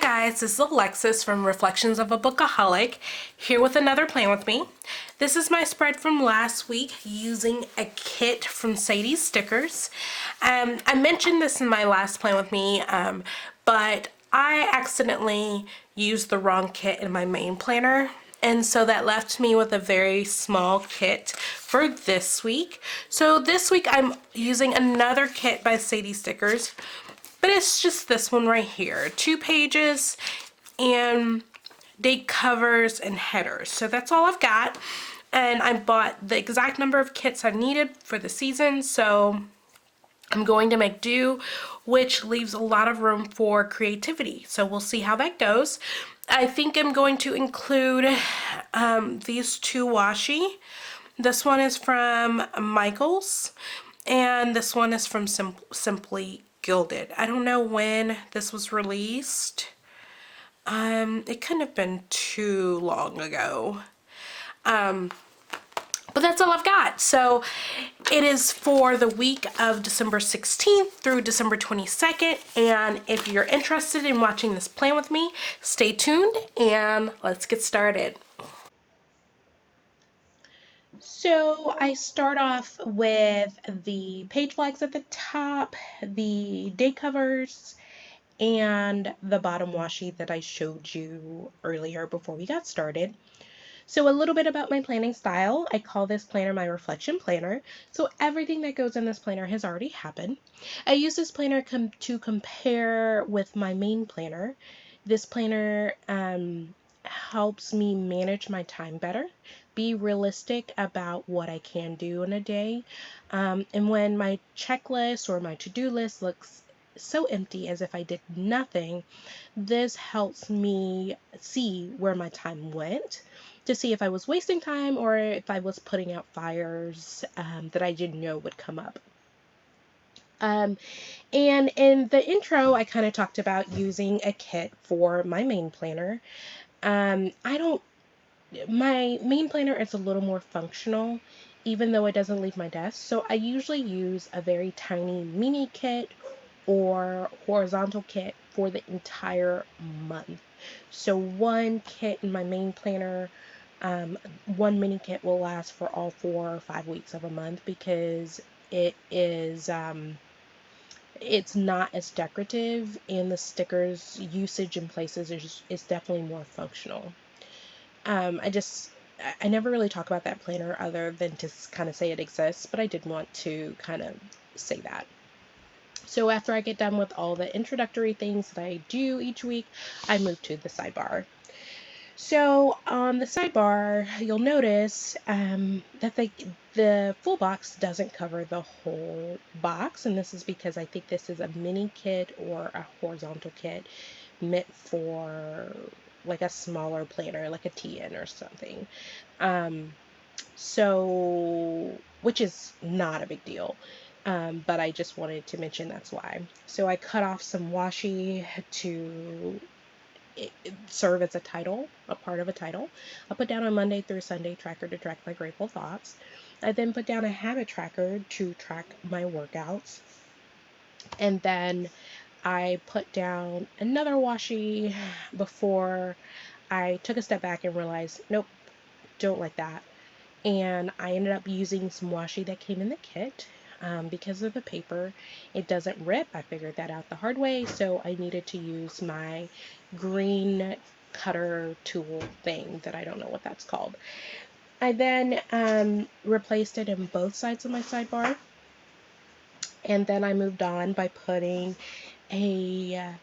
Hi guys, this is Alexis from Reflections of a Bookaholic, here with another plan with me. This is my spread from last week using a kit from Sadie's stickers. I mentioned this in my last plan with me, but I accidentally used the wrong kit in my main planner. And so that left me with a very small kit for this week. So this week I'm using another kit by Sadie Stickers. But it's just this one right here. 2 pages and date covers and headers. So that's all I've got. And I bought the exact number of kits I needed for the season. So I'm going to make do, which leaves a lot of room for creativity. So we'll see how that goes. I think I'm going to include these 2 washi. This one is from Michaels, and this one is from Simply Gilded. I don't know when this was released. It couldn't have been too long ago. But that's all I've got. So it is for the week of December 16th through December 22nd. And if you're interested in watching this plan with me, stay tuned and let's get started. So I start off with the page flags at the top, the day covers, and the bottom washi that I showed you earlier before we got started. So a little bit about my planning style. I call this planner my reflection planner. So everything that goes in this planner has already happened. I use this planner to compare with my main planner. This planner helps me manage my time better, be realistic about what I can do in a day. And when my checklist or my to-do list looks so empty as if I did nothing, this helps me see where my time went, to see if I was wasting time or if I was putting out fires that I didn't know would come up. And in the intro, I kind of talked about using a kit for my main planner. My main planner is a little more functional, even though it doesn't leave my desk. So I usually use a very tiny mini kit or horizontal kit for the entire month. So one kit in my main planner, one mini kit will last for all 4 or 5 weeks of a month because it is it's not as decorative, and the stickers usage in places is definitely more functional. I never really talk about that planner other than to kind of say it exists, but I did want to kind of say that. So after I get done with all the introductory things that I do each week, I move to the sidebar. So on the sidebar, you'll notice that the full box doesn't cover the whole box, and this is because I think this is a mini kit or a horizontal kit meant for like a smaller planner, like a TN or something. Which is not a big deal. But I just wanted to mention that's why. So I cut off some washi to serve as a title, a part of a title. I'll put down a Monday through Sunday tracker to track my grateful thoughts. I then put down a habit tracker to track my workouts. And then I put down another washi before I took a step back and realized, nope, don't like that. And I ended up using some washi that came in the kit. Because of the paper, it doesn't rip. I figured that out the hard way, so I needed to use my green cutter tool thing that I don't know what that's called. I then replaced it in both sides of my sidebar, and then I moved on by putting a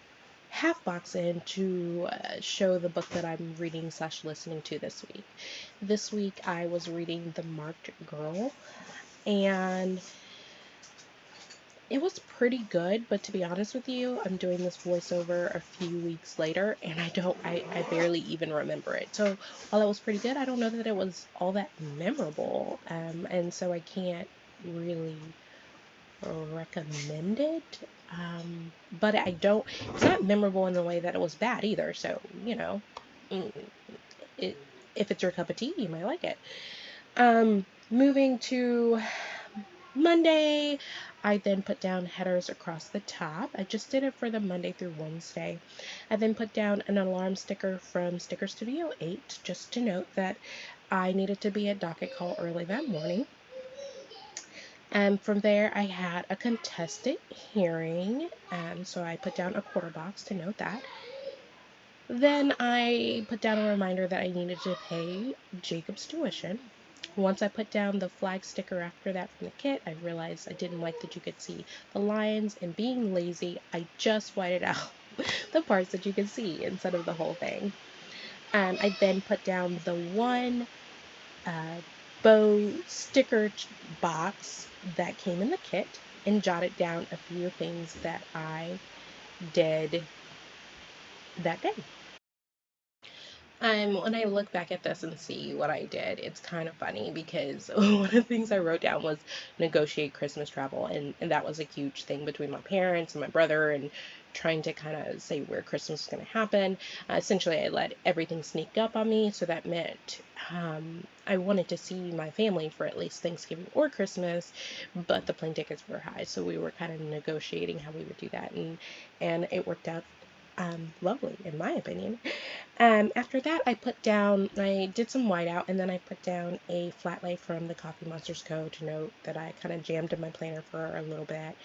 half box in to show the book that I'm reading / listening to this week. This week I was reading The Marked Girl, and it was pretty good, but to be honest with you, I'm doing this voiceover a few weeks later, and I barely even remember it. So while it was pretty good, I don't know that it was all that memorable, and so I can't really recommend it. But it's not memorable in the way that it was bad either, so, if it's your cup of tea, you might like it. Moving to Monday. I then put down headers across the top. I just did it for the Monday through Wednesday. I then put down an alarm sticker from Sticker Studio 8, just to note that I needed to be at docket call early that morning. And from there, I had a contested hearing, so I put down a quarter box to note that. Then I put down a reminder that I needed to pay Jacob's tuition. Once I put down the flag sticker after that from the kit, I realized I didn't like that you could see the lines, and being lazy, I just whited out the parts that you could see instead of the whole thing. I then put down the one bow sticker box that came in the kit and jotted down a few things that I did that day. When I look back at this and see what I did, it's kind of funny because one of the things I wrote down was negotiate Christmas travel, and that was a huge thing between my parents and my brother, and trying to kind of say where Christmas was going to happen. Essentially, I let everything sneak up on me, so that meant I wanted to see my family for at least Thanksgiving or Christmas, but the plane tickets were high, so we were kind of negotiating how we would do that, and it worked out lovely, in my opinion. After that, I did some whiteout, and then I put down a flat lay from the Coffee Monsters Co. to note that I kind of jammed in my planner for a little bit.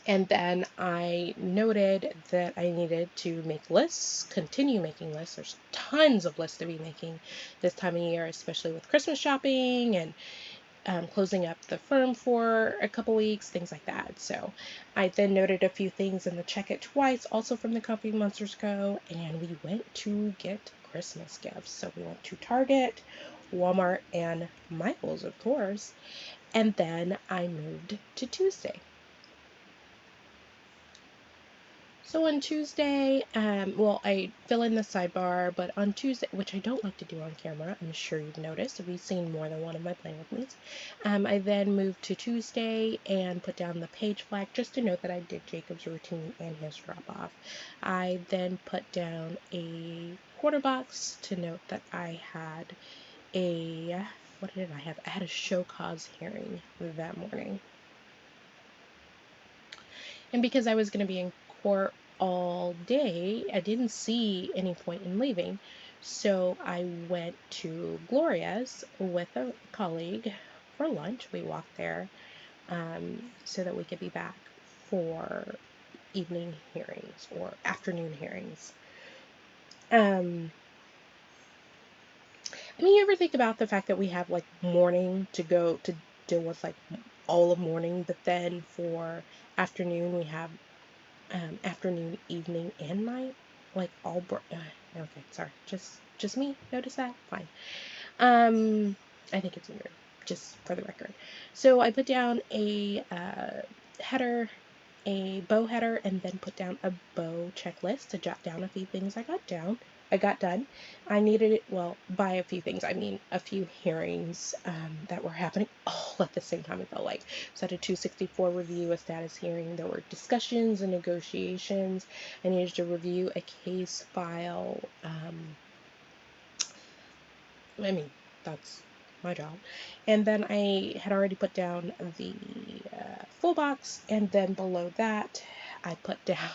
And then I noted that I needed to make lists, continue making lists. There's tons of lists to be making this time of year, especially with Christmas shopping and closing up the firm for a couple weeks, things like that. So I then noted a few things in the Check It Twice, also from the Coffee Monsters Co. And we went to get Christmas gifts. So we went to Target, Walmart, and Michael's, of course. And then I moved to Tuesday. So on Tuesday, I fill in the sidebar, but on Tuesday, which I don't like to do on camera, I'm sure you've noticed if you've seen more than one of my plan with me's, I then moved to Tuesday and put down the page flag just to note that I did Jacob's routine and his drop off. I then put down a quarter box to note that I had what did I have? I had a show cause hearing that morning. And because I was going to be in court all day, I didn't see any point in leaving. So I went to Gloria's with a colleague for lunch. We walked there so that we could be back for evening hearings or afternoon hearings. You ever think about the fact that we have like morning to go to deal with like all of morning, but then for afternoon we have afternoon, evening, and night, like all okay, sorry, just me notice that? Fine. I think it's weird, just for the record. So I put down a header, a bow header, and then put down a bow checklist to jot down a few things I got done. I needed it, by a few things, I mean a few hearings that were happening all at the same time, it felt like. So I had a 264 review, a status hearing. There were discussions and negotiations. I needed to review a case file. That's my job. And then I had already put down the full box, and then below that I put down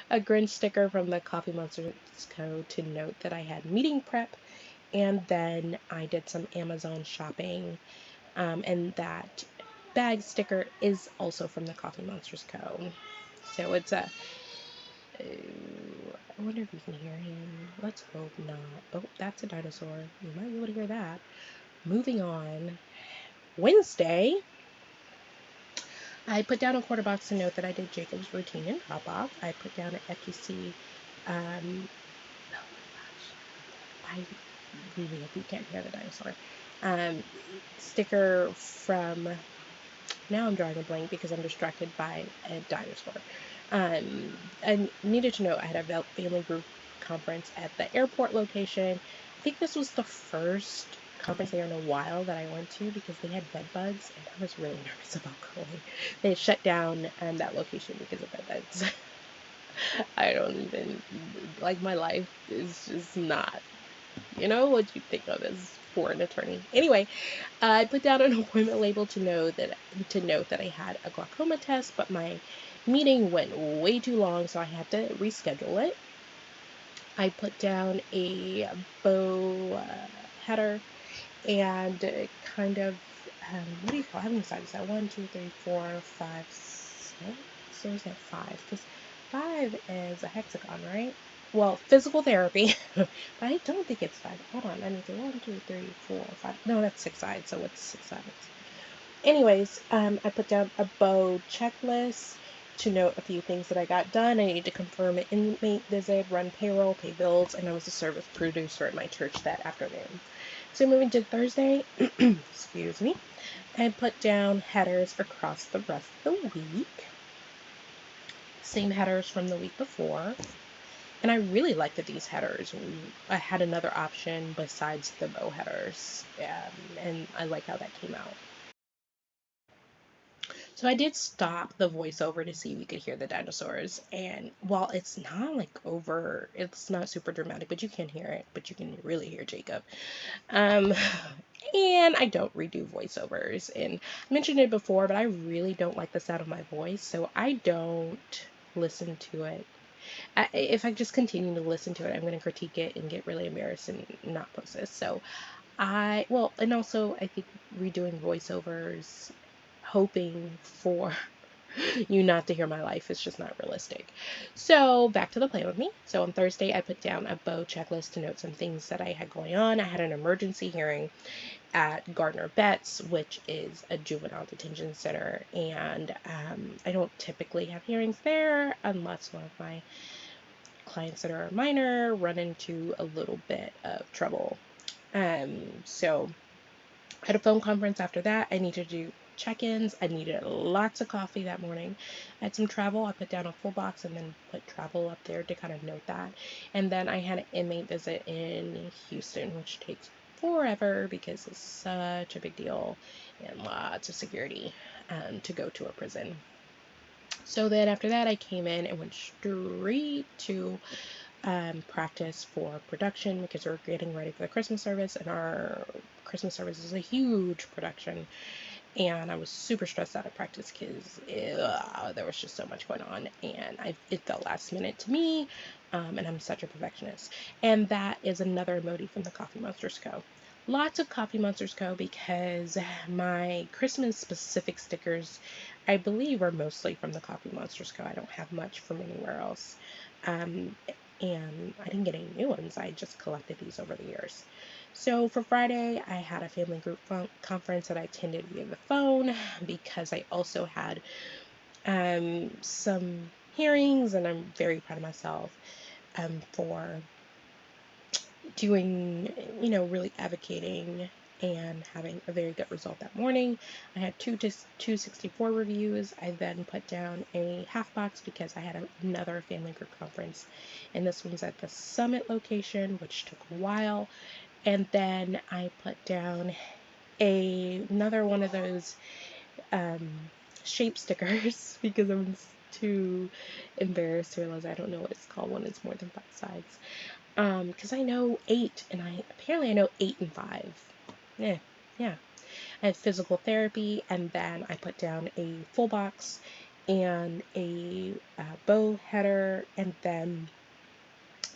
a Grinch sticker from the Coffee Monsters Co. to note that I had meeting prep, and then I did some Amazon shopping, and that bag sticker is also from the Coffee Monsters Co. So it's I wonder if you can hear him. Let's hope not. Oh, that's a dinosaur. You might be able to hear that. Moving on. Wednesday, I put down a quarter box to note that I did Jacob's routine and drop off. I put down an FTC, oh my gosh, I really hope you can't hear the dinosaur, sticker from, now I'm drawing a blank because I'm distracted by a dinosaur. I needed to know I had a family group conference at the airport location. I think this was the first conference there in a while that I went to because they had bed bugs, and I was really nervous about going. They had shut down that location because of bed bugs. I don't even, like, my life is just not, what you think of as for an attorney. Anyway, I put down an appointment label to note that I had a glaucoma test, but my meeting went way too long, so I had to reschedule it. I put down a bow header and kind of, what do you call it? How many sides is that? 1, 2, 3, 4, 5, 6. So is that 5? Because 5 is a hexagon, right? Well, physical therapy, but I don't think it's 5. Hold on, I need to 1, 2, 3, 4, 5. No, that's 6 sides, so it's 6 sides. Anyways, I put down a bow checklist to note a few things that I got done. I need to confirm an inmate visit, run payroll, pay bills, and I was a service producer at my church that afternoon. So moving to Thursday, excuse me, I put down headers across the rest of the week. Same headers from the week before. And I really liked these headers. I had another option besides the bow headers, and I like how that came out. So I did stop the voiceover to see if you could hear the dinosaurs. And while it's not super dramatic, but you can hear it, but you can really hear Jacob. Um, and I don't redo voiceovers. And I mentioned it before, but I really don't like the sound of my voice, so I don't listen to it. If I just continue to listen to it, I'm going to critique it and get really embarrassed and not post this. So and also I think redoing voiceovers, hoping for you not to hear my life, is just not realistic. So back to the plan with me. So on Thursday, I put down a bow checklist to note some things that I had going on. I had an emergency hearing at Gardner Betts, which is a juvenile detention center, and I don't typically have hearings there unless one of my clients that are minor run into a little bit of trouble. So I had a phone conference after that. I needed to do check-ins. I needed lots of coffee that morning. I had some travel. I put down a full box and then put travel up there to kind of note that. And then I had an inmate visit in Houston, which takes forever because it's such a big deal and lots of security to go to a prison. So then after that, I came in and went straight to practice for production because we're getting ready for the Christmas service, and our Christmas service is a huge production. And I was super stressed out of practice because there was just so much going on, and it felt last minute to me, and I'm such a perfectionist. And that is another emoji from the Coffee Monsters Co. Lots of Coffee Monsters Co. because my Christmas specific stickers, I believe, are mostly from the Coffee Monsters Co. I don't have much from anywhere else. And I didn't get any new ones. I just collected these over the years. So for Friday, I had a family group conference that I attended via the phone because I also had some hearings, and I'm very proud of myself for doing, really advocating and having a very good result that morning. I had 264 reviews. I then put down a half box because I had another family group conference, and this one's at the Summit location, which took a while. And then I put down another one of those shape stickers because I'm too embarrassed to realize I don't know what it's called when it's more than 5 sides. Because I know 8, and I know 8 and 5. Yeah. I had physical therapy, and then I put down a full box and a bow header, and then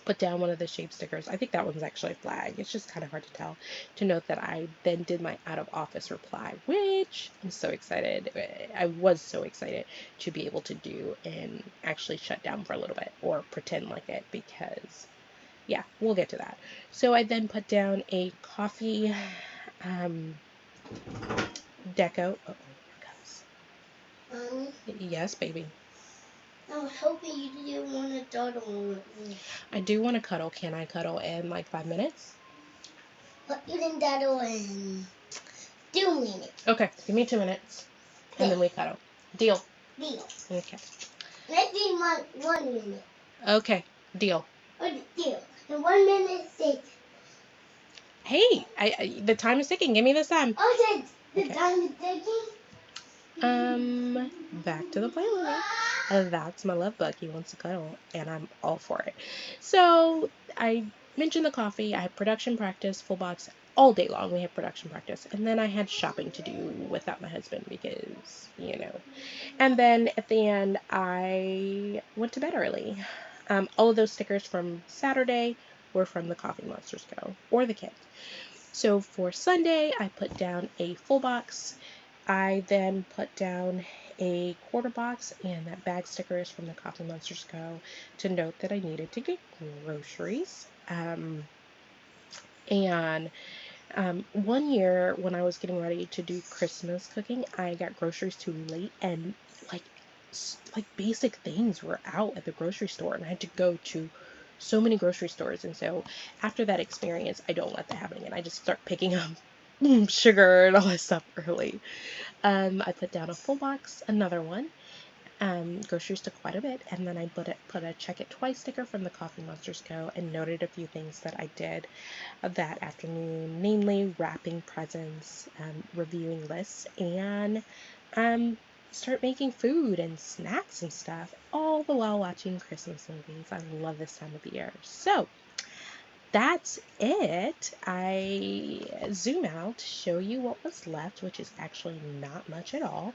put down one of the shape stickers. I think that one's actually a flag. It's just kind of hard to tell. To note that I then did my out of office reply, which I'm so excited. I was so excited to be able to do and actually shut down for a little bit, or pretend like it, because yeah, we'll get to that. So I then put down a coffee deco. Oh, here it goes. Yes, baby. I was hoping you didn't want to cuddle with me. I do want to cuddle. Can I cuddle in like 5 minutes? But you didn't cuddle in 2 minutes. Okay, give me 2 minutes, and then we cuddle. Deal. Deal. Okay. Let's be 1 minute. Okay, deal. Deal. In 1 minute, 6. Hey, the time is ticking. Give me this time. Okay, the time is ticking. Back to the plan. That's my love bug. He wants to cuddle, and I'm all for it. So I mentioned the coffee. I had production practice, full box all day long. We had production practice. And then I had shopping to do without my husband because, you know. And then at the end, I went to bed early. All of those stickers from Saturday were from the Coffee Monsters Go, or the kids. So for Sunday, I put down a full box. I then put down a quarter box and that bag stickers from the Coffee Monsters Go to note that I needed to get groceries. And one year when I was getting ready to do Christmas cooking, I got groceries too late and like like basic things were out at the grocery store and I had to go to so many grocery stores. And so after that experience, I don't let that happen again. I just start picking up sugar and all that stuff early. I put down a full box, another one. Groceries took quite a bit, and then I put a check it twice sticker from the Coffee Monsters Co. and noted a few things that I did that afternoon, namely wrapping presents, reviewing lists, and um, start making food and snacks and stuff, all the while watching Christmas movies. I love this time of the year. So that's it. I zoom out, show you what was left, which is actually not much at all.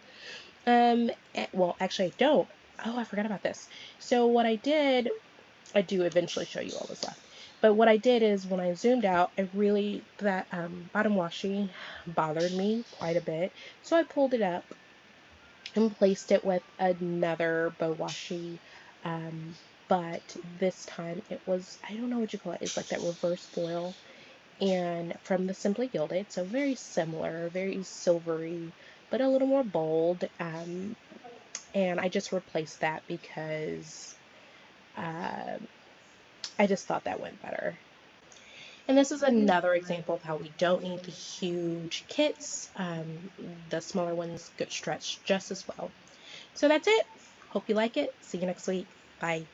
Well, actually, I don't. Oh, I forgot about this. So what I did, I do eventually show you what was left. But what I did is when I zoomed out, that bottom washi bothered me quite a bit. So I pulled it up and placed it with another bow washi. But this time it was, I don't know what you call it. It's like that reverse foil and from the Simply Gilded. So very similar, very silvery, but a little more bold. And I just replaced that because uh, I just thought that went better. And this is another example of how we don't need the huge kits. The smaller ones get stretched just as well. So that's it. Hope you like it. See you next week. Bye.